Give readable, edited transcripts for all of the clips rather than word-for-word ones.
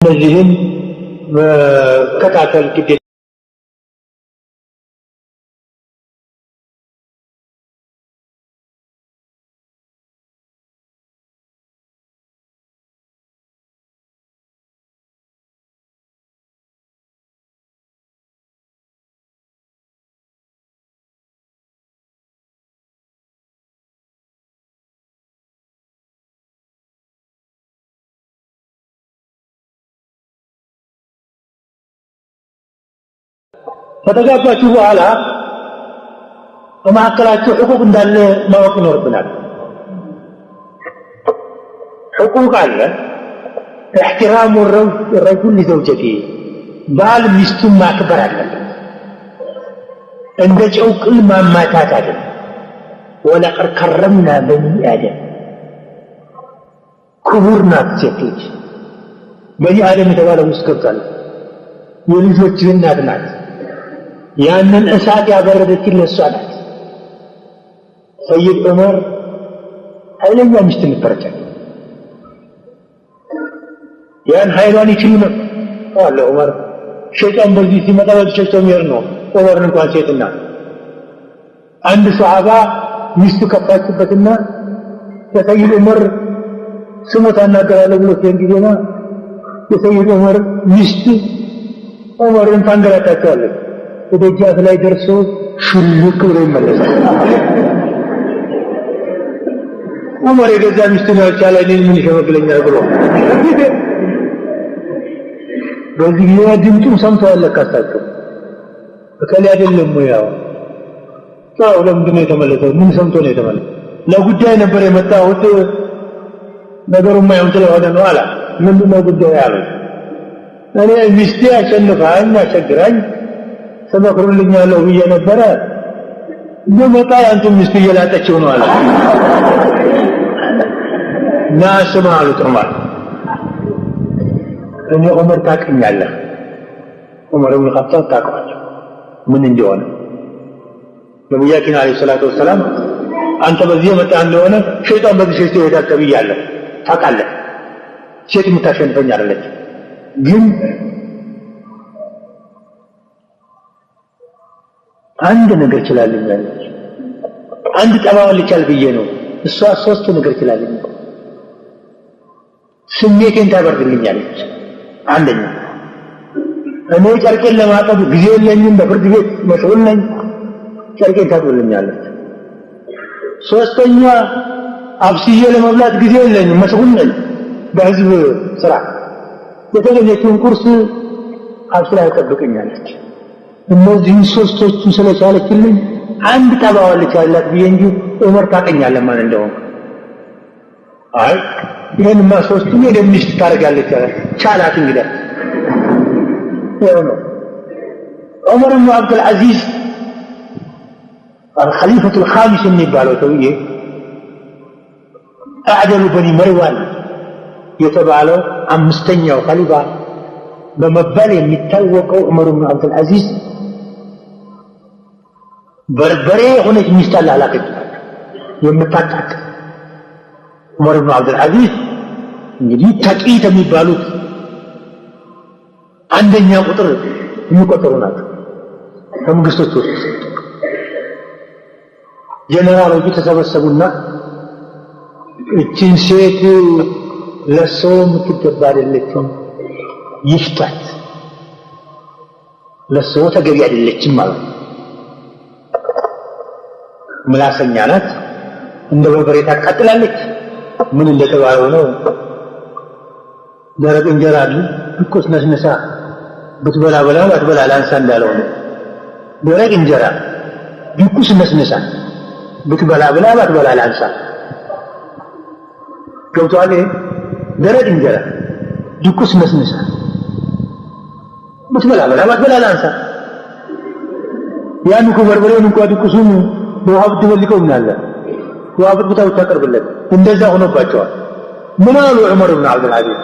እነዚህን መከታተል ግዴታ ከተጋባችሁ በኋላ በመካከላችሁ ሕቁቅ እንዳለ ማወቅ ይኖርብናል። ሕቁቅ አለ። احترام الرجل لزوجته ባል ሚስቱን ማክበር አለበት። እንደ ጨው ቅል ማማታት አይደለም። ወለቀድ ከረምና በኒ አደም ክቡር ናት ሴት ልጅ። በኒ አደም የተባለው ውስጥ ገብታለች። የልጆች እናት ናት። ያንን እሳት ያበረደችልን እሷ ናት። ሰይድ ዑመር ኃይለኛ ሚስት ነበረቻት። ያን ኃይሏን ይችሉ ነበር አለ ዑመር። ሸይጣን በዚህ ሲመጣ በሸሽቶ የሚሄድ ነው ዑመርን እንኳን ሴትና አንድ ሷሃባ ሚስቱ ከፋችበትና ለሰይድ ዑመር ስሞታ እናገራለሁ ብሎ ሲሄድ ጊዜና የሰይድ ዑመር ሚስት ዑመርን ታንገላታቸዋለች። ወደጃፍ ላይ ደርሶ ሽልክ ብሎ ይመለሳል። ዑመር የገዛ ሚስቱን ያልቻለ እኔን ምን ይሸመግለኛል ብሎ በዚህ ጊዜ ድምፁን ሰምተዋል። ለካሳቸው በከሌ አይደለም ያው ታው ለምንድን ነው የተመለሰው? ምን ሰምቶ ነው የተመለሰው? ለጉዳይ ነበር የመጣሁት ነገሩማ ያው ስለሆነ ነው አላ። ምንድን ነው ጉዳዩ ያለው? እኔ ሚስቴ አሸንፋኝ አሸግራኝ ተመክሩልኛለሁ ብዬ ነበረ እንደመጣ አንተ ሚስት እየላጠችው ነው አለ። ናስማ አሉት ዑመር። እኔ ዑመር ታውቅኛለህ፣ ዑመር ብን ኸጣብ ታውቀዋለህ ምን እንደሆነ። ነቢያችን ዓለይሂ ሰላቱ ወሰላም አንተ በዚህ የመጣ እንደሆነ ሸይጣን በዚህ ሸሽቶ ይሄዳል ተብያለሁ፣ ታውቃለህ። ሴት የምታሸንፈኝ አይደለች። ግን አንድ ነገር ችላለኛለች። አንድ ጠባዋን ልቻል ብዬ ነው። እሷ ሶስት ነገር ችላለኝ። ስሜቴን ታበርድልኛለች። አንደኛ እኔ ጨርቄን ለማጠብ ጊዜ የለኝም፣ በፍርድ ቤት መሽጉል ነኝ፣ ጨርቄን ታጥብልኛለች። ሶስተኛ አብስዬ ለመብላት ጊዜ የለኝም፣ መሽጉል ነኝ በህዝብ ስራ። የተገኘችውን ቁርስ አብስላ ትጠብቀኛለች። እነዚህን ሶስቶቹን ስለቻለችልኝ አንድ ጠባዋን ልቻላት ብዬ እንጂ ዑመር ታውቀኛለህ ማን እንደሆነ። አይ ይሄንማ ሶስቱን የሚስት ታደርጋለች አለ። ቻላት እንግዲህ ነው ዑመር ብን አብዱል አዚዝ الخليفة الخامس የሚባለው ሰውዬ አዕደሉ በኒ መርዋን የተባለው አምስተኛው ኸሊፋ በመባል የሚታወቀው ዑመር ብን አብዱል አዚዝ በርበሬ የሆነች ሚስት አላላከችም የምታጣቅ። ዑመር ብን አብዱል አዚዝ እንግዲህ ተቂ የሚባሉት አንደኛ ቁጥር የሚቆጠሩ ናቸው ከመንግስቶች ውስጥ። ጀነራሎቹ ተሰበሰቡና እችን ሴት ለሰው የምትገባ አይደለችም፣ ይፍታት፣ ለሰው ተገቢ አይደለችም ማለት ነው። ምላሰኛ ናት፣ እንደ በርበሬ ታቃጥላለች። ምን እንደተባለው ነው። ደረቅ እንጀራ አለ ትኩስ ነስነሳ ብትበላ በላ ባትበላ ላንሳ እንዳለው ነው። ደረቅ እንጀራ ትኩስ ነስነሳ ብትበላ በላ ባትበላ ላንሳ። ገብቶሃል? ደረቅ እንጀራ ትኩስ ነስነሳ ብትበላ በላ ባትበላ ላንሳ። ያን እኮ በርበሬውን እንኳን ትኩሱን በውሃ ብትበልቀው ምን አለ? ውሃ ብትታው ታቀርብለት። እንደዛ ሆኖባቸዋል። ምን አሉ ዑመር ብን አብዱል አዚዝ?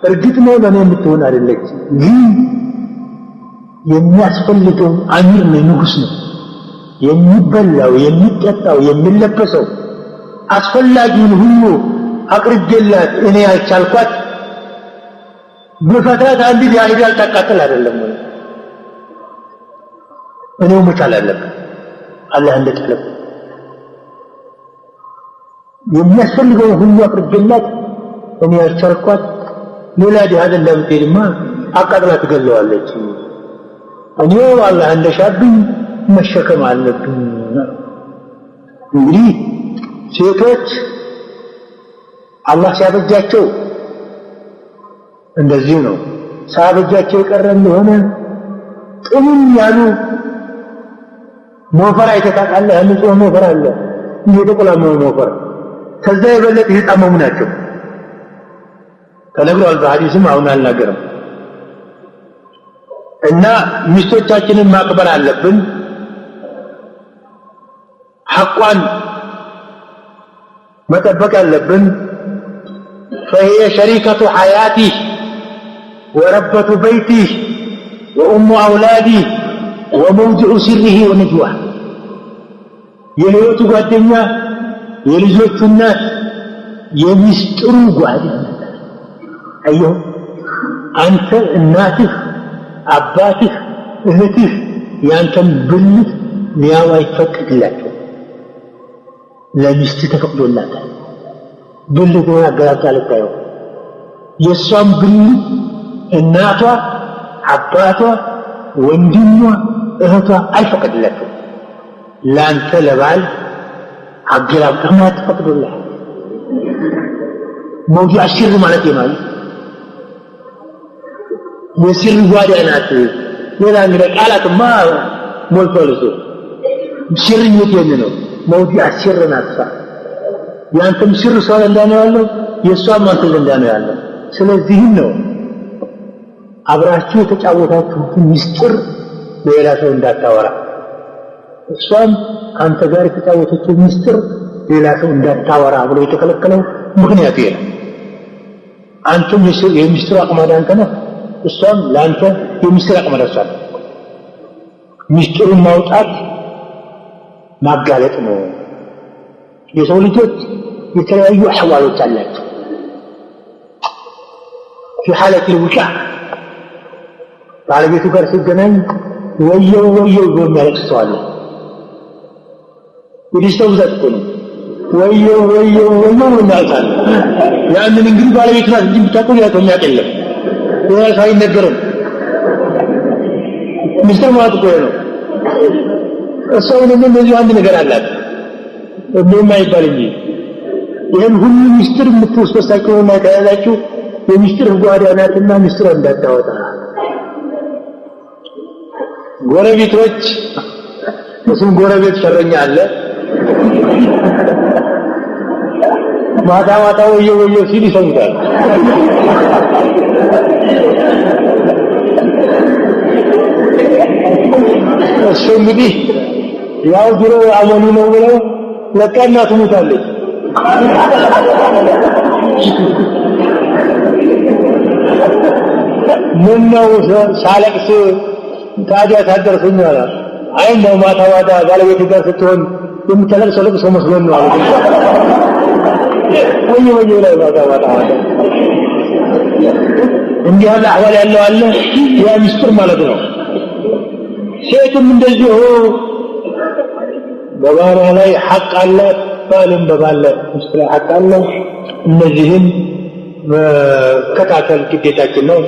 እርግጥ ነው ለኔ የምትሆን አይደለች፣ ግን የሚያስፈልገው አሚር ነው፣ ንጉስ ነው። የሚበላው የሚጠጣው የሚለበሰው አስፈላጊውን ሁሉ አቅርቤላት እኔ ያልቻልኳት በፈታት አንድ ያይዳል ተቃጠል አይደለም ወይ እኔው መቻል አለበት አላህ እንደተለፈ የሚያስፈልገው ሁሉ አቅርብላት እኔ ያልቻልኳት ሌላ ዲሃድ እንደምትሄድማ አቃጥላ ትገለዋለች እኔው አላህ እንደሻብኝ መሸከም አለብኝ እንግዲህ ሴቶች አላህ ሲያበጃቸው እንደዚህ ነው ሳበጃቸው የቀረ እንደሆነ ጥሙን ያሉ ሞፈር አይተታቃለህ ንጹህ ሞፈር አለ እየተቆላመው ሞፈር ከዛ የበለጠ የጣመሙ ናቸው ተነግሯል በሐዲስም አሁን አልናገርም እና ሚስቶቻችንን ማክበር አለብን ሐቋን መጠበቅ አለብን فهي شريكة حياتي وربة بيتي وأم أولادي وموضع سره ونجواه የህይወቱ ጓደኛ የልጆቹ እናት የሚስጥሩ ጓደኛ አየሁ አንተ እናትህ አባትህ እህትህ ያንተን ብልት ሊያው አይፈቅድላቸው ለሚስት ተፈቅዶላታል ብልት ነው ያገላጋለታው የሷም ብልት እናቷ አባቷ ወንድሟ እህቷ አይፈቅድላቸው ላንተ ለባል አገላጋማ ተፈቅዶላል ሞጂ አሽር ማለት ይማል የስር ጓዳናት ሌላ እንግዲህ ቃላትማ ሞልቶልሱ ሽርኝት ነው ሞጂ አሽር ናትሳ ያንተም ሽር ሰው እንዳለው ያለው የሷም አንተ እንዳለው ያለው ስለዚህ ነው አብራችሁ የተጫወታችሁት ሚስጥር ሌላ ሰው እንዳታወራ እሷም አንተ ጋር የተጫወተችው ሚስጥር ሌላ ሰው እንዳታወራ ብሎ የተከለከለው ምክንያት ይሄ ነው አንተም የሚስጥር አቅማዳ አንተ ነህ እሷም ላንተ የሚስጥር አቅማዳ አለ ሚስጥሩን ማውጣት ማጋለጥ ነው የሰው ልጆች የተለያዩ አህዋሎች አላቸው في حالة الوشاع ባለቤቱ ጋር ሲገናኝ ወየው ወየው የሚያለቅስ ሰው አለ ወዲስተው ዘጥቶ ነው ወየው ወየው ወየው እናልታል ያንን እንግዲህ ባለቤቱ ናት እንጂ ብታቆም ያቆም ያቀለም ወይ ሳይነገርም ሚስተር ማለት ነው እሷው እንደዚህ አንድ ነገር አላት እንደማይባል እንጂ ይሄን ሁሉ ሚስጥር የምትወስደሳቸውና ታያላችሁ የሚስጥር ጓዳናትና ሚስጥር እንዳታወጣ ጎረቤቶች እሱም ጎረቤት ሸረኛ አለ ማታ ማታ ወየው ወየው ሲል ይሰሙታል እሱ እንግዲህ ያው ድሮ አመኑ ነው ብለው ለቀና ትሙታለች ምን ነው ሳለቅስ ታዲያ ታደርሰኛል አይ ነው ማታ ማታ ባለቤት ጋር ስትሆን የምትለቅሰው ለቅሶ መስሎን ነው አለ ወይ ላይ ማታ ማታ እንዲህ ያለ አህዋል ያለው አለ ያ ሚስጥር ማለት ነው ሴትም እንደዚሁ በባሏ ላይ ሐቅ አላት ባልም በባለ ሚስጥር ሐቅ አለው እነዚህን መከታተል ግዴታችን ነው